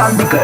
Atlántica.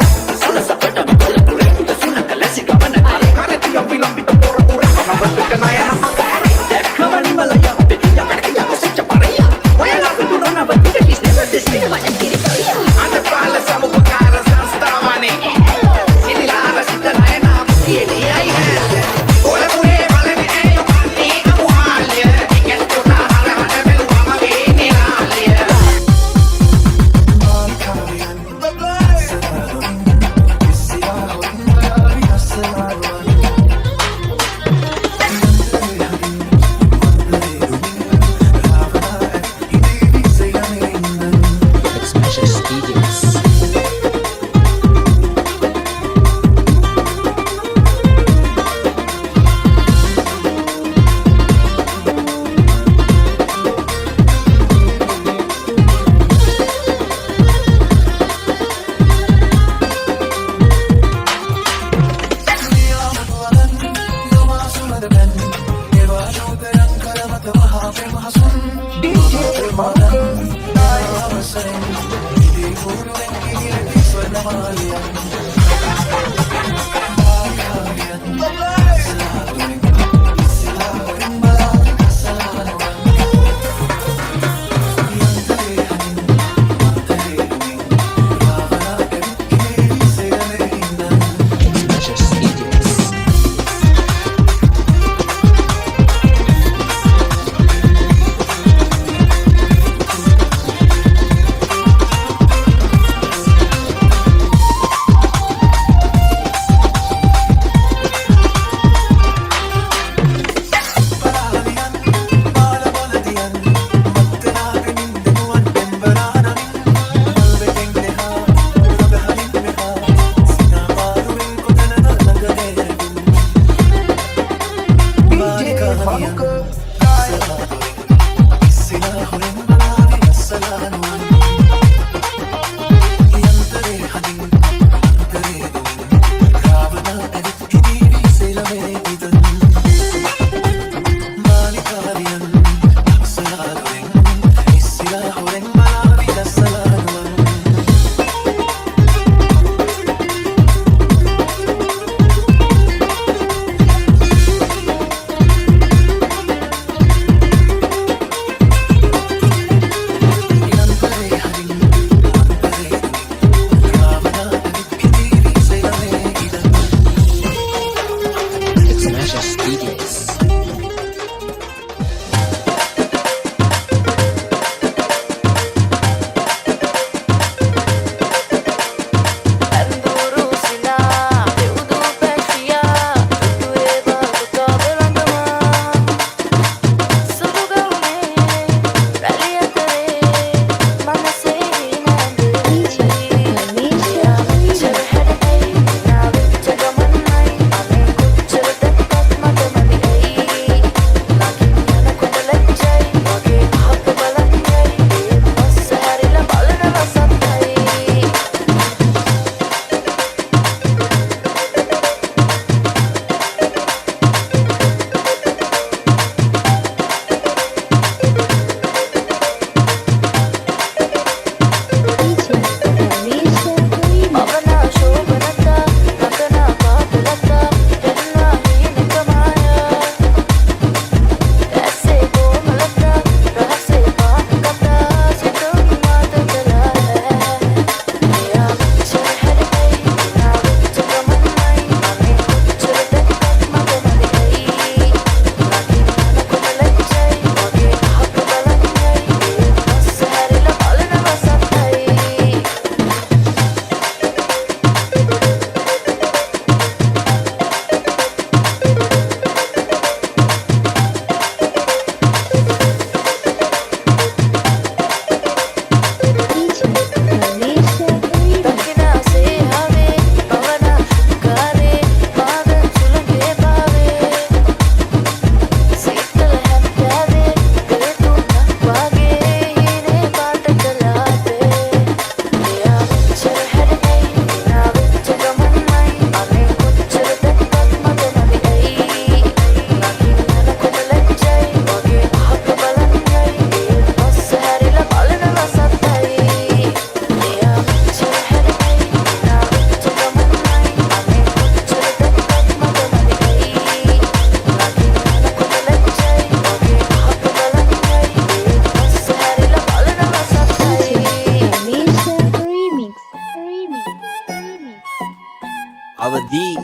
දී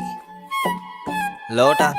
ලෝටා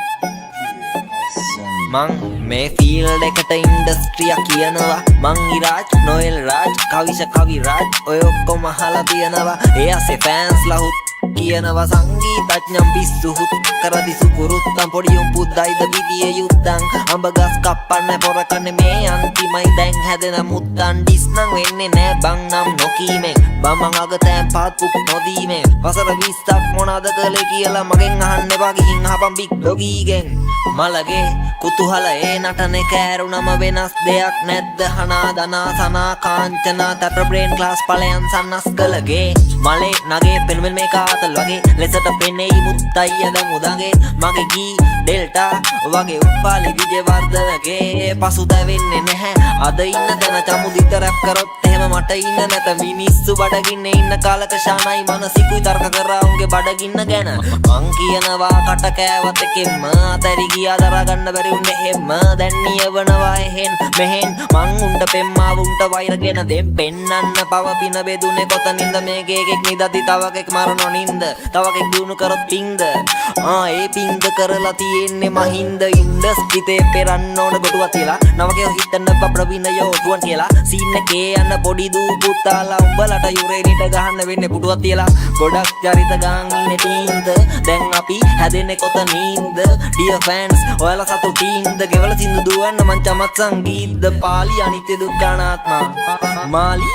මං මේ ෆීල්ඩ් එකට ඉන්ඩස්ට්‍රියක් කියනවා මං ඉරාජ් නොයල් රාජ් කවිෂ කවි රාජ් ඔය ඔක්කොම අහලා තියෙනවා ඒ අසේ ෆෑන්ස්ලා හුත් කියනවා සංගීතඥම් පිස්සුහුත් කරදිසු කුරුත්තම් පොඩියුම් පුද්දයිද විදියේ යුත්තං අඹ ගස් කප්පන්න පොරකන්නේ මේ අන්තිමයි දැන් හැදෙන මුත්තන් ඩිස් නම් වෙන්නේ නෑ බං නම් නොකීමෙන් බමං අගතෑන් පාත් පුක් නොදීමෙන් වසර 20ක් මොනවද කළේ කියලා මගෙන් අහන්න එපා ගිහින් අහපන් බිග් ඩොගීගෙන් මලගේ කුතුහල ඒ නටනේ කෑරුණම වෙනස් දෙයක් නැද්ද හනා දනා සනා කාංචනා තට බ්‍රේන් ක්ලාස් ඵලයන් සන්නස් කළගේ මලේ නගේ පෙනුමෙන් මේ කාතල් වගේ ලෙසට පෙනෙයි මුත්තයිය දැන් උදගේ මගේ ගී ඩෙල්ටා වගේ උපාලි විජේවර්ධනගේ පසුතැවෙන්නේ නැහැ අද ඉන්න තැන චමුදිත රැප් කරොත් එහෙම මට ඉන්න නැත මිනිස්සු බඩගින්නේ ඉන්න කාලක ශානයි මනසිකුයි තර්ක කරා උන්ගේ බඩගින්න ගැන මං කියනවා කට කෑවත් එකෙන්ම අතැරි ගියා දරාගන්න බැරි උන්නේ එහෙම දැන් නියවනවා එහෙන් මෙහෙන් මං උන්ට පෙම්මාව උන්ට වෛරගෙන දෙම් පෙන්නන්න පව පින බෙදුනේ කොතනින්ද මේකේ එකෙක් නිදති තව එකෙක් මරනෝ නින්ද තව එකෙක් දිනු කරොත් පින්ද ඒ පින්ද කරලා තියෙන්නේ මහින්ද ඉන්ඩස්ට්‍රිතේ පෙරන්න ඕන ගොටුවක් තියලා නවකේ හිටන්න ප්‍රවීණයෝ ටුවන් කියලා සීන් එකේ යන පොඩි දූ පුතාලා උඹලට යුරේනිට ගහන්න වෙන්නේ පුටුවක් තියලා ගොඩක් චරිත ගාන් ඉන්නේ ටීන්ද දැන් අපි හැදෙන්නේ කොතනින්ද ඩියර් ෆෑන්ස් ඔයාලා සතුටින්ද ගෙවල සින්දු දුවන්න මං චමත් සංගීත පාලි අනිත්‍ය දුක්ඛානාත්මා මාලි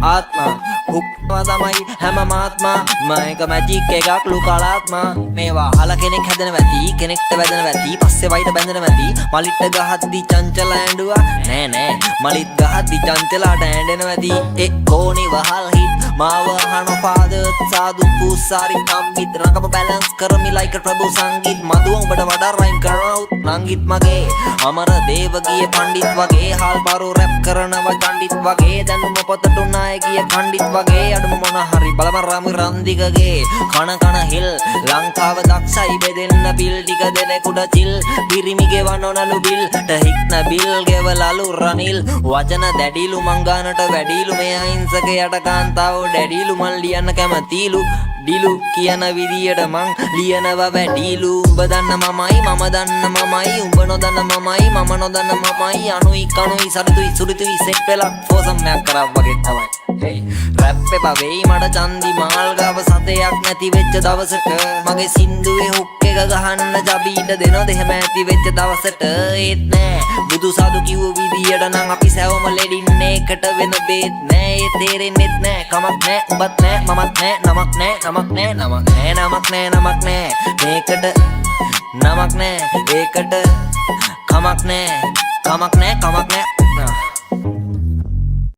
ආත්මා උක්වා තමයි හැම මාත්මා මයික මැජික් එකක් ලුකලාත්මා මේවා අහලා කෙනෙක් හැදෙන වැති කෙනෙක්ට වැදෙන වැති පස්සේ වයිට බැඳෙන වැති මලිට ගහද්දි චංචල ඇඬුවා නෑ නෑ මලිත් ගහද්දි චංචලට ඇඬෙන වැති කොණි වහල් හිට මාව අහන ෆාදර් සාදු පුසාරි කම්බිත් රකම බැලන්ස් කරමි ලයික ප්‍රභු සංගීත් මදුව උඹට වඩා රයිම් කරනවුත් නංගිත් මගේ අමර දේවගිය පණ්ඩිත් වගේ හාල් බරු රැප් කරනවා චණ්ඩිත් වගේ දැනුම පොතට උනාය ගිය කණ්ඩිත් වගේ අඩුම මොන හරි බලම රාමි රන්දිකගේ කන හිල් ලංකාව දක්ෂයි බෙදෙන්න බිල් ටික දෙනෙකුට චිල් පිරිමිගේ වනොනලු බිල් ටහික්න බිල් ගෙවලලු රනිල් වචන දැඩිලු මංගානට වැඩිලු මේ අහිංසක යට කාන්තාව ඩැඩිලු මන් ලියන්න කැමතිලු ඩිලු කියන විදියට මං ලියනවා වැඩිලු උඹ දන්න මමයි මම දන්න මමයි උඹ නොදන්න මමයි මම නොදන්න මමයි අනුයි කනුයි සරිතුයි සුරිතුයි සෙට් වෙලා ෆෝසම්යක් කරා වගේ තමයි රැප් එපා වෙයි මට චන්දි මාල් ගාව සතයක් නැති වෙච්ච දවසට මගේ සින්දුවේ හුක් එක ගහන්න ජබීට දෙනොත් එහෙම ඇති වෙච්ච දවසට ඒත් නෑ බුදු සාදු කිව්ව විදියට නම් අපි සැවම ලෙඩින්නේ එකට වෙන බේත් නෑ ඒ තේරෙන්නෙත් නෑ කමක් නෑ උඹත් නෑ මමත් නෑ නමක් නෑ නමක් නෑ නමක් නෑ නමක් නෑ නමක් නෑ මේකට නමක් නෑ ඒකට කමක් නෑ කමක් නෑ කමක් නෑ